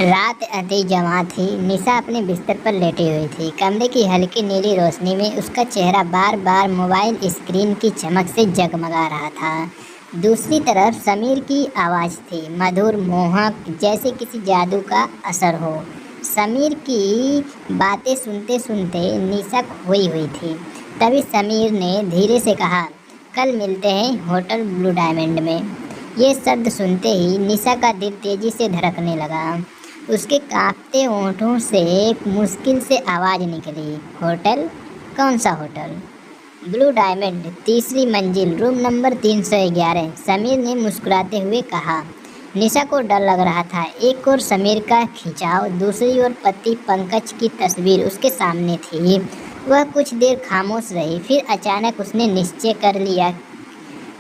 रात अति जवां थी। निशा अपने बिस्तर पर लेटी हुई थी। कमरे की हल्की नीली रोशनी में उसका चेहरा बार बार मोबाइल स्क्रीन की चमक से जगमगा रहा था। दूसरी तरफ समीर की आवाज़ थी, मधुर, मोहक, जैसे किसी जादू का असर हो। समीर की बातें सुनते सुनते निशा खोई हुई थी। तभी समीर ने धीरे से कहा, कल मिलते हैं होटल ब्लू डायमंड में। ये शब्द सुनते ही निशा का दिल तेजी से धड़कने लगा। उसके कांपते होठों से एक मुश्किल से आवाज़ निकली, होटल? कौन सा होटल? ब्लू डायमंड, तीसरी मंजिल, रूम नंबर 311। समीर ने मुस्कुराते हुए कहा। निशा को डर लग रहा था। एक ओर समीर का खिंचाव, दूसरी ओर पति पंकज की तस्वीर उसके सामने थी। वह कुछ देर खामोश रही, फिर अचानक उसने निश्चय कर लिया,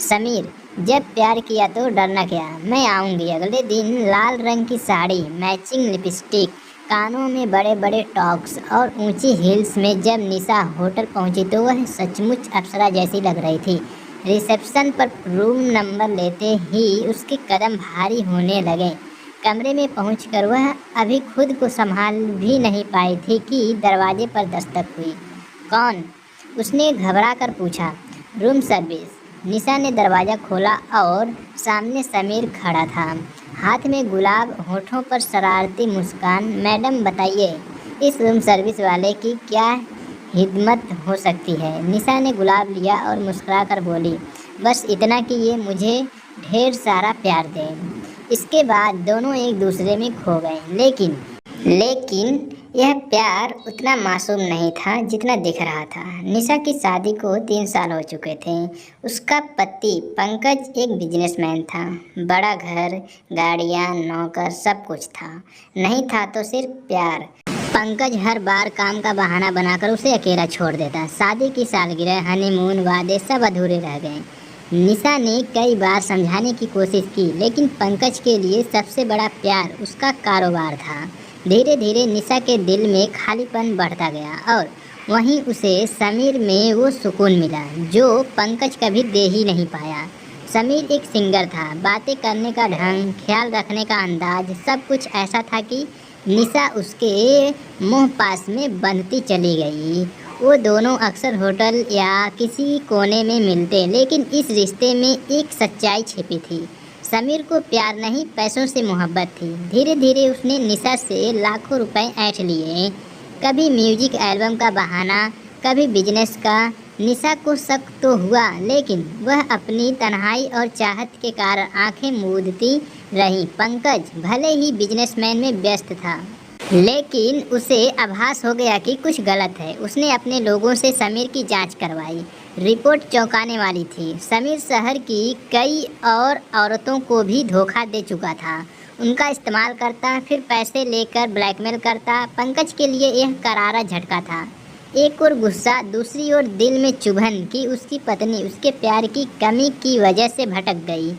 समीर, जब प्यार किया तो डरना क्या। मैं आऊँगी। अगले दिन लाल रंग की साड़ी, मैचिंग लिपस्टिक, कानों में बड़े बड़े टॉक्स और ऊंची हील्स में जब निशा होटल पहुंची तो वह सचमुच अप्सरा जैसी लग रही थी। रिसेप्शन पर रूम नंबर लेते ही उसके कदम भारी होने लगे। कमरे में पहुंचकर वह अभी खुद को संभाल भी नहीं पाई थी कि दरवाजे पर दस्तक हुई। कौन? उसने घबरा कर पूछा। Room service. निशा ने दरवाज़ा खोला और सामने समीर खड़ा था, हाथ में गुलाब, होठों पर शरारती मुस्कान। मैडम बताइए, इस रूम सर्विस वाले की क्या हिदमत हो सकती है? निशा ने गुलाब लिया और मुस्कुराकर बोली, बस इतना कि ये मुझे ढेर सारा प्यार दे। इसके बाद दोनों एक दूसरे में खो गए। लेकिन यह प्यार उतना मासूम नहीं था जितना दिख रहा था। निशा की शादी को 3 साल हो चुके थे। उसका पति पंकज एक बिजनेसमैन था। बड़ा घर, गाड़ियाँ, नौकर, सब कुछ था। नहीं था तो सिर्फ प्यार। पंकज हर बार काम का बहाना बनाकर उसे अकेला छोड़ देता। शादी की सालगिरह, हनीमून, वादे सब अधूरे रह गए। निशा ने कई बार समझाने की कोशिश की, लेकिन पंकज के लिए सबसे बड़ा प्यार उसका कारोबार था। धीरे धीरे निशा के दिल में खालीपन बढ़ता गया और वहीं उसे समीर में वो सुकून मिला जो पंकज कभी दे ही नहीं पाया। समीर एक सिंगर था। बातें करने का ढंग, ख्याल रखने का अंदाज, सब कुछ ऐसा था कि निशा उसके मुंह पास में बंधती चली गई। वो दोनों अक्सर होटल या किसी कोने में मिलते, लेकिन इस रिश्ते में एक सच्चाई छिपी थी। समीर को प्यार नहीं, पैसों से मोहब्बत थी। धीरे धीरे उसने निशा से लाखों रुपए ऐंठ लिए। कभी म्यूजिक एल्बम का बहाना, कभी बिजनेस का। निशा को शक तो हुआ, लेकिन वह अपनी तन्हाई और चाहत के कारण आंखें मूंदती रही। पंकज भले ही बिजनेसमैन में व्यस्त था, लेकिन उसे आभास हो गया कि कुछ गलत है। उसने अपने लोगों से समीर की जांच करवाई। रिपोर्ट चौंकाने वाली थी। समीर शहर की कई और औरतों को भी धोखा दे चुका था। उनका इस्तेमाल करता, फिर पैसे लेकर ब्लैकमेल करता। पंकज के लिए यह करारा झटका था। एक ओर गुस्सा, दूसरी ओर दिल में चुभन कि उसकी पत्नी उसके प्यार की कमी की वजह से भटक गई।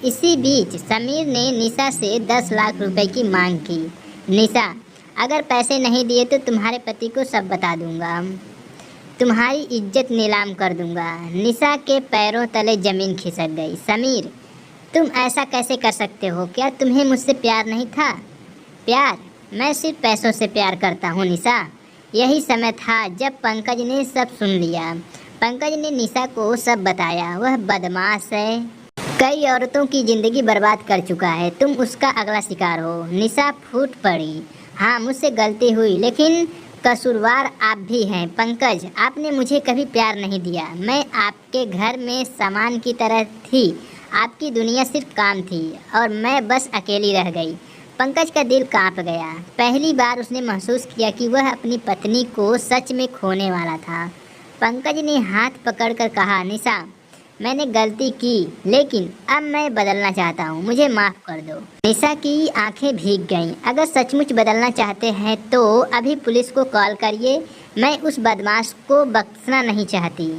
इसी बीच समीर ने निशा से 10 लाख रुपए की मांग की। निशा, अगर पैसे नहीं दिए तो तुम्हारे पति को सब बता दूंगा, तुम्हारी इज्जत नीलाम कर दूंगा। निशा के पैरों तले जमीन खिसक गई। समीर, तुम ऐसा कैसे कर सकते हो? क्या तुम्हें मुझसे प्यार नहीं था? प्यार? मैं सिर्फ पैसों से प्यार करता हूँ निशा। यही समय था जब पंकज ने सब सुन लिया। पंकज ने निशा को सब बताया। वह बदमाश है, कई औरतों की ज़िंदगी बर्बाद कर चुका है। तुम उसका अगला शिकार हो। निशा फूट पड़ी। हाँ, मुझसे गलती हुई, लेकिन कसूरवार आप भी हैं। पंकज, आपने मुझे कभी प्यार नहीं दिया। मैं आपके घर में सामान की तरह थी। आपकी दुनिया सिर्फ काम थी और मैं बस अकेली रह गई। पंकज का दिल कांप गया। पहली बार उसने महसूस किया कि वह अपनी पत्नी को सच में खोने वाला था। पंकज ने हाथ पकड़कर कहा, निशा, मैंने गलती की, लेकिन अब मैं बदलना चाहता हूँ। मुझे माफ़ कर दो। निशा की आंखें भीग गईं। अगर सचमुच बदलना चाहते हैं तो अभी पुलिस को कॉल करिए। मैं उस बदमाश को बख्शना नहीं चाहती।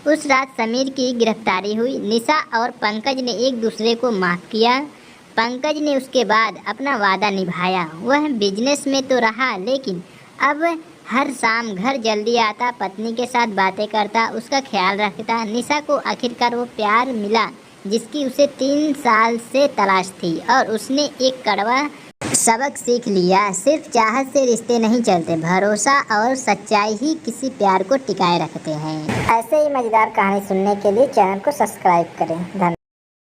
उस रात समीर की गिरफ्तारी हुई। निशा और पंकज ने एक दूसरे को माफ़ किया। पंकज ने उसके बाद अपना वादा निभाया। वह बिजनेस में तो रहा, लेकिन अब हर शाम घर जल्दी आता, पत्नी के साथ बातें करता, उसका ख्याल रखता। निशा को आखिरकार वो प्यार मिला जिसकी उसे 3 साल से तलाश थी, और उसने एक कड़वा सबक सीख लिया, सिर्फ चाहत से रिश्ते नहीं चलते, भरोसा और सच्चाई ही किसी प्यार को टिकाए रखते हैं। ऐसे ही मज़ेदार कहानी सुनने के लिए चैनल को सब्सक्राइब करें। धन्यवाद।